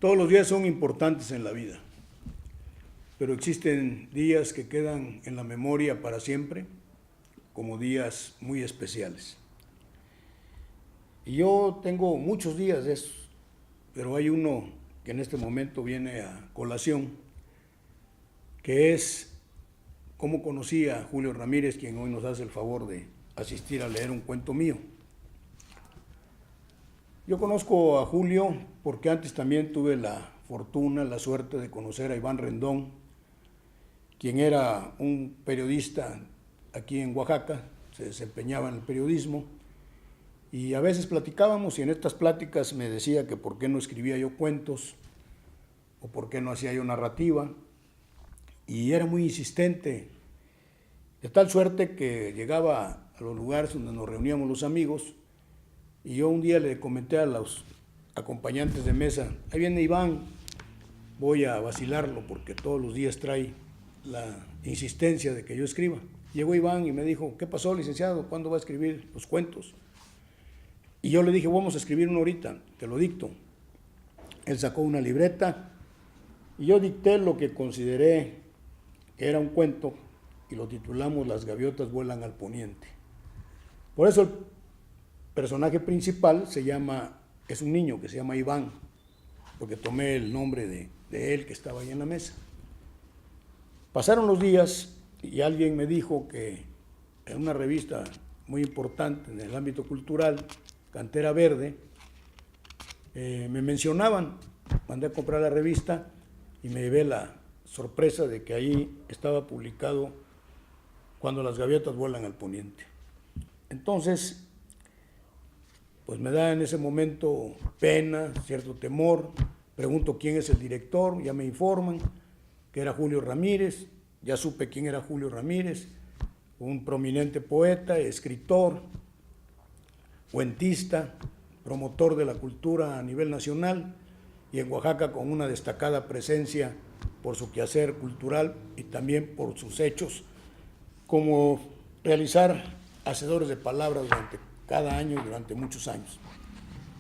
Todos los días son importantes en la vida, pero existen días que quedan en la memoria para siempre como días muy especiales. Y yo tengo muchos días de esos, pero hay uno que en este momento viene a colación, que es cómo conocí a Julio Ramírez, quien hoy nos hace el favor de asistir a leer un cuento mío. Yo conozco a Julio porque antes también tuve la fortuna, la suerte de conocer a Iván Rendón, quien era un periodista aquí en Oaxaca, se desempeñaba en el periodismo, y a veces platicábamos y en estas pláticas me decía que por qué no escribía yo cuentos o por qué no hacía yo narrativa, y era muy insistente, de tal suerte que llegaba a los lugares donde nos reuníamos los amigos y yo un día le comenté a los acompañantes de mesa, ahí viene Iván, voy a vacilarlo porque todos los días trae la insistencia de que yo escriba. Llegó Iván y me dijo, ¿qué pasó, licenciado? ¿Cuándo va a escribir los cuentos? Y yo le dije, vamos a escribir uno ahorita, te lo dicto. Él sacó una libreta y yo dicté lo que consideré que era un cuento y lo titulamos Las gaviotas vuelan al poniente. Por eso el personaje principal es un niño que se llama Iván, porque tomé el nombre de él que estaba ahí en la mesa. Pasaron los días y alguien me dijo que en una revista muy importante en el ámbito cultural, Cantera Verde, me mencionaban, mandé a comprar la revista y me llevé la sorpresa de que ahí estaba publicado Cuando las gaviotas vuelan al poniente. Entonces, pues me da en ese momento pena, cierto temor, pregunto quién es el director, ya me informan que era Julio Ramírez, ya supe quién era Julio Ramírez, un prominente poeta, escritor, cuentista, promotor de la cultura a nivel nacional y en Oaxaca con una destacada presencia por su quehacer cultural y también por sus hechos, como realizar hacedores de palabras durante cada año y durante muchos años.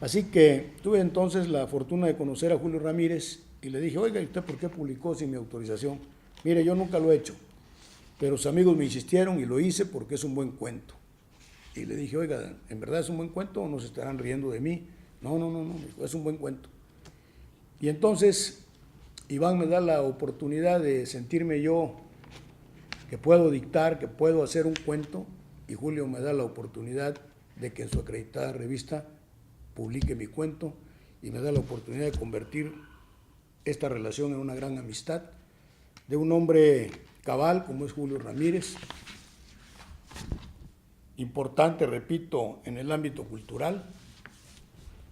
Así que tuve entonces la fortuna de conocer a Julio Ramírez y le dije, oiga, ¿y usted por qué publicó sin mi autorización? Mire, yo nunca lo he hecho, pero sus amigos me insistieron y lo hice porque es un buen cuento. Y le dije, oiga, ¿en verdad es un buen cuento o no se estarán riendo de mí? No, dijo, es un buen cuento. Y entonces Iván me da la oportunidad de sentirme yo que puedo dictar, que puedo hacer un cuento, y Julio me da la oportunidad de que en su acreditada revista publique mi cuento y me da la oportunidad de convertir esta relación en una gran amistad de un hombre cabal como es Julio Ramírez, importante, repito, en el ámbito cultural,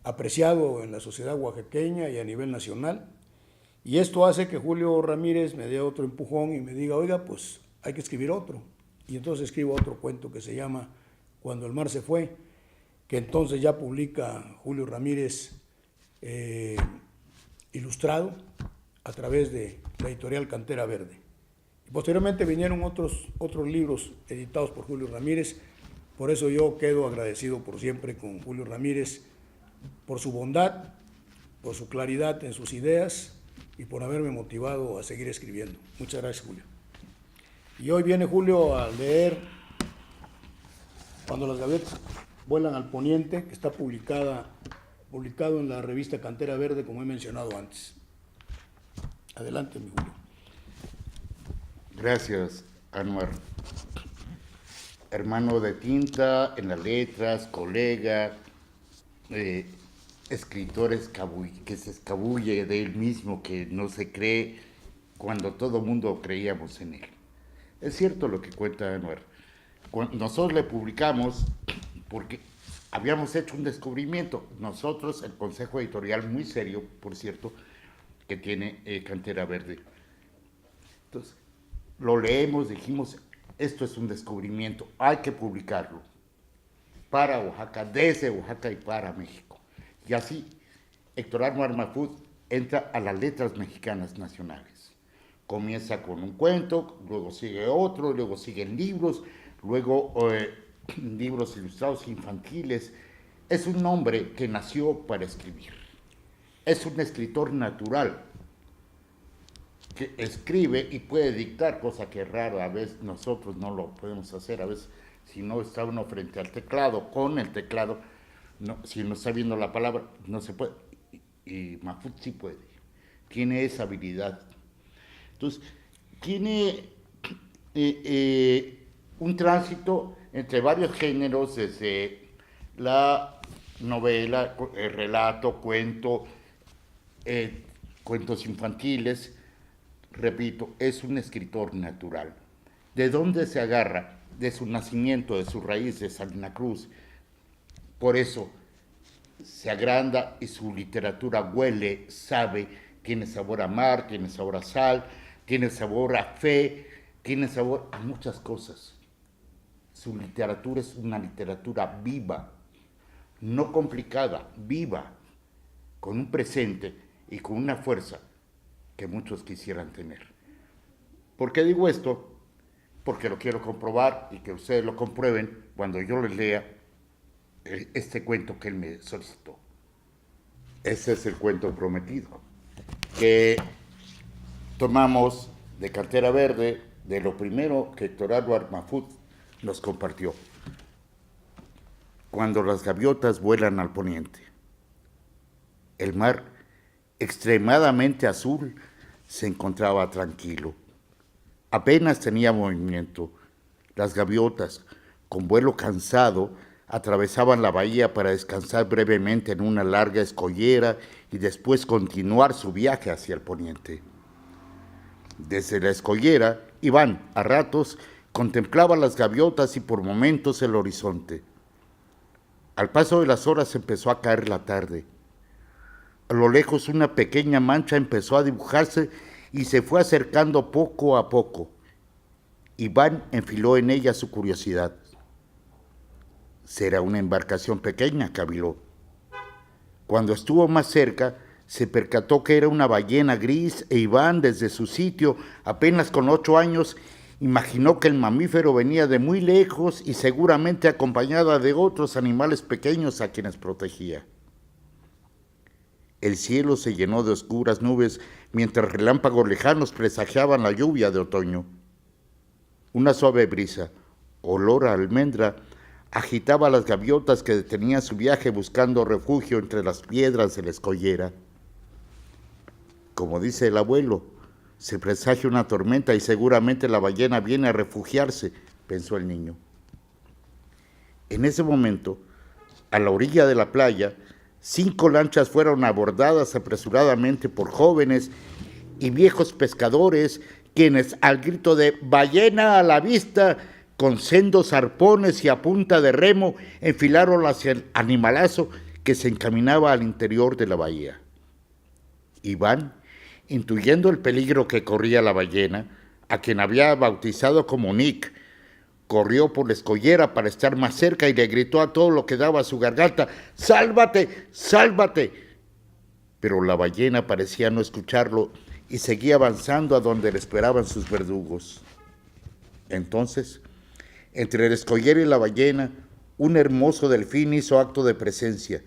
apreciado en la sociedad oaxaqueña y a nivel nacional, y esto hace que Julio Ramírez me dé otro empujón y me diga, oiga, pues hay que escribir otro, y entonces escribo otro cuento que se llama Cuando el mar se fue, que entonces ya publica Julio Ramírez ilustrado a través de la editorial Cantera Verde. Y posteriormente vinieron otros libros editados por Julio Ramírez, por eso yo quedo agradecido por siempre con Julio Ramírez, por su bondad, por su claridad en sus ideas y por haberme motivado a seguir escribiendo. Muchas gracias, Julio. Y hoy viene Julio a leer Cuando las gaviotas vuelan al poniente, que está publicado en la revista Cantera Verde, como he mencionado antes. Adelante, mi Julio. Gracias, Anuar. Hermano de tinta en las letras, colega, escritor que se escabulle de él mismo, que no se cree cuando todo el mundo creíamos en él. Es cierto lo que cuenta Anuar. Nosotros le publicamos porque habíamos hecho un descubrimiento. Nosotros, el consejo editorial muy serio, por cierto, que tiene Cantera Verde. Entonces, lo leemos, dijimos, esto es un descubrimiento, hay que publicarlo para Oaxaca, desde Oaxaca y para México. Y así, Héctor Anuar Mahfouz entra a las letras mexicanas nacionales. Comienza con un cuento, luego sigue otro, luego siguen libros, luego libros ilustrados infantiles. Es un hombre que nació para escribir. es un escritor natural, que escribe y puede dictar, cosa que es raro, a veces nosotros no lo podemos hacer, a veces si no está uno frente al teclado, con el teclado, no, si no está viendo la palabra, no se puede. Y Mahfouz sí puede, tiene esa habilidad. Entonces, tiene un tránsito entre varios géneros, desde la novela, el relato, cuento, cuentos infantiles. Repito, es un escritor natural. ¿De dónde se agarra? De su nacimiento, de su raíz, de Salina Cruz. Por eso se agranda y su literatura huele, sabe, tiene sabor a mar, tiene sabor a sal, tiene sabor a fe, tiene sabor a muchas cosas. Su literatura es una literatura viva, no complicada, viva, con un presente y con una fuerza que muchos quisieran tener. ¿Por qué digo esto? Porque lo quiero comprobar y que ustedes lo comprueben cuando yo les lea este cuento que él me solicitó. Ese es el cuento prometido, que tomamos de Cartera Verde, de lo primero que Héctor Anuar Mahfouz nos compartió. Cuando las gaviotas vuelan al poniente. El mar, extremadamente azul, se encontraba tranquilo. Apenas tenía movimiento. Las gaviotas, con vuelo cansado, atravesaban la bahía para descansar brevemente en una larga escollera y después continuar su viaje hacia el poniente. Desde la escollera, Iván, a ratos, contemplaba las gaviotas y por momentos el horizonte. Al paso de las horas empezó a caer la tarde. A lo lejos una pequeña mancha empezó a dibujarse y se fue acercando poco a poco. Iván enfiló en ella su curiosidad. ¿Será una embarcación pequeña?, caviló. Cuando estuvo más cerca, se percató que era una ballena gris e Iván, desde su sitio, apenas con 8 años, imaginó que el mamífero venía de muy lejos y seguramente acompañada de otros animales pequeños a quienes protegía. El cielo se llenó de oscuras nubes mientras relámpagos lejanos presagiaban la lluvia de otoño. Una suave brisa, olor a almendra, agitaba las gaviotas que detenían su viaje buscando refugio entre las piedras de la escollera. Como dice el abuelo, se presagia una tormenta y seguramente la ballena viene a refugiarse, pensó el niño. En ese momento, a la orilla de la playa, 5 lanchas fueron abordadas apresuradamente por jóvenes y viejos pescadores, quienes al grito de «ballena a la vista», con sendos arpones y a punta de remo, enfilaron hacia el animalazo que se encaminaba al interior de la bahía. Iván, intuyendo el peligro que corría la ballena, a quien había bautizado como Nick, corrió por la escollera para estar más cerca y le gritó a todo lo que daba a su garganta: «¡Sálvate! ¡Sálvate!». Pero la ballena parecía no escucharlo y seguía avanzando a donde le esperaban sus verdugos. Entonces, entre la escollera y la ballena, un hermoso delfín hizo acto de presencia.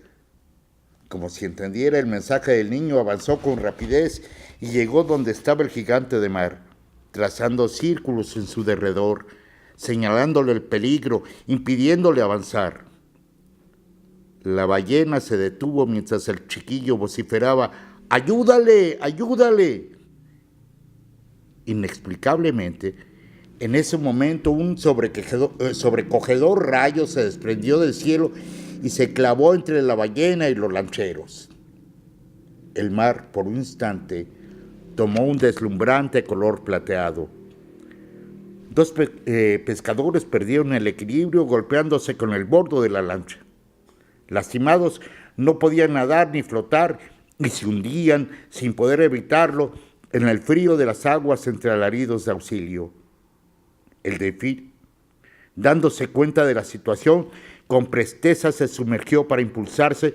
Como si entendiera el mensaje del niño, avanzó con rapidez y llegó donde estaba el gigante de mar, trazando círculos en su derredor, señalándole el peligro, impidiéndole avanzar. La ballena se detuvo mientras el chiquillo vociferaba: «¡Ayúdale! ¡Ayúdale!». Inexplicablemente, en ese momento un sobrecogedor rayo se desprendió del cielo y se clavó entre la ballena y los lancheros. El mar, por un instante, tomó un deslumbrante color plateado. 2 pescadores perdieron el equilibrio golpeándose con el borde de la lancha. Lastimados, no podían nadar ni flotar y se hundían, sin poder evitarlo, en el frío de las aguas entre alaridos de auxilio. El delfín, dándose cuenta de la situación, con presteza se sumergió para impulsarse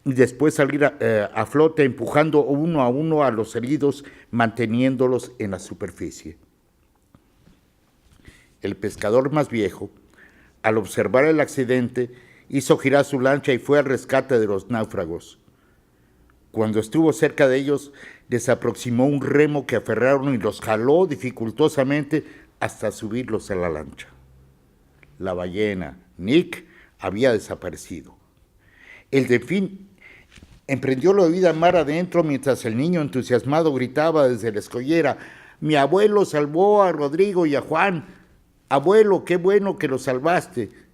y después salir a flote, empujando uno a uno a los heridos, manteniéndolos en la superficie. El pescador más viejo, al observar el accidente, hizo girar su lancha y fue al rescate de los náufragos. Cuando estuvo cerca de ellos, les aproximó un remo que aferraron y los jaló dificultosamente hasta subirlos a la lancha. La ballena, Nick, había desaparecido. El delfín emprendió la huida mar adentro mientras el niño entusiasmado gritaba desde la escollera: «Mi abuelo salvó a Rodrigo y a Juan. Abuelo, qué bueno que lo salvaste».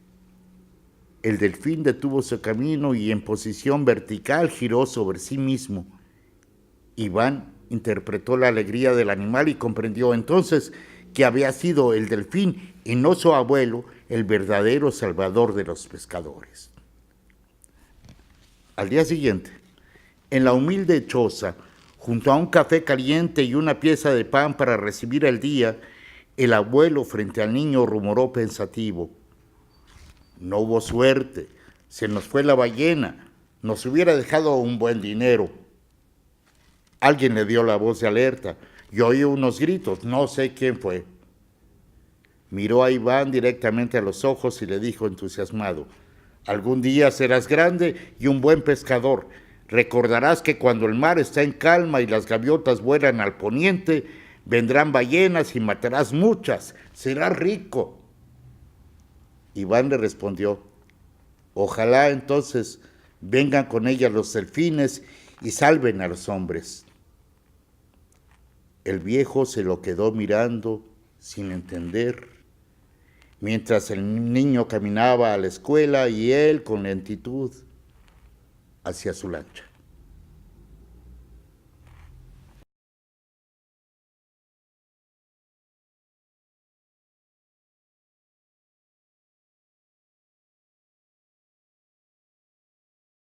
El delfín detuvo su camino y en posición vertical giró sobre sí mismo. Iván interpretó la alegría del animal y comprendió entonces que había sido el delfín y no su abuelo el verdadero salvador de los pescadores. Al día siguiente, en la humilde choza, junto a un café caliente y una pieza de pan para recibir el día, el abuelo frente al niño rumoró pensativo: «No hubo suerte, se nos fue la ballena, nos hubiera dejado un buen dinero». Alguien le dio la voz de alerta y oí unos gritos, no sé quién fue. Miró a Iván directamente a los ojos y le dijo entusiasmado: «Algún día serás grande y un buen pescador. Recordarás que cuando el mar está en calma y las gaviotas vuelan al poniente, vendrán ballenas y matarás muchas. Serás rico». Iván le respondió: «Ojalá entonces vengan con ellas los delfines y salven a los hombres». El viejo se lo quedó mirando sin entender, mientras el niño caminaba a la escuela y él con lentitud hacia su lancha.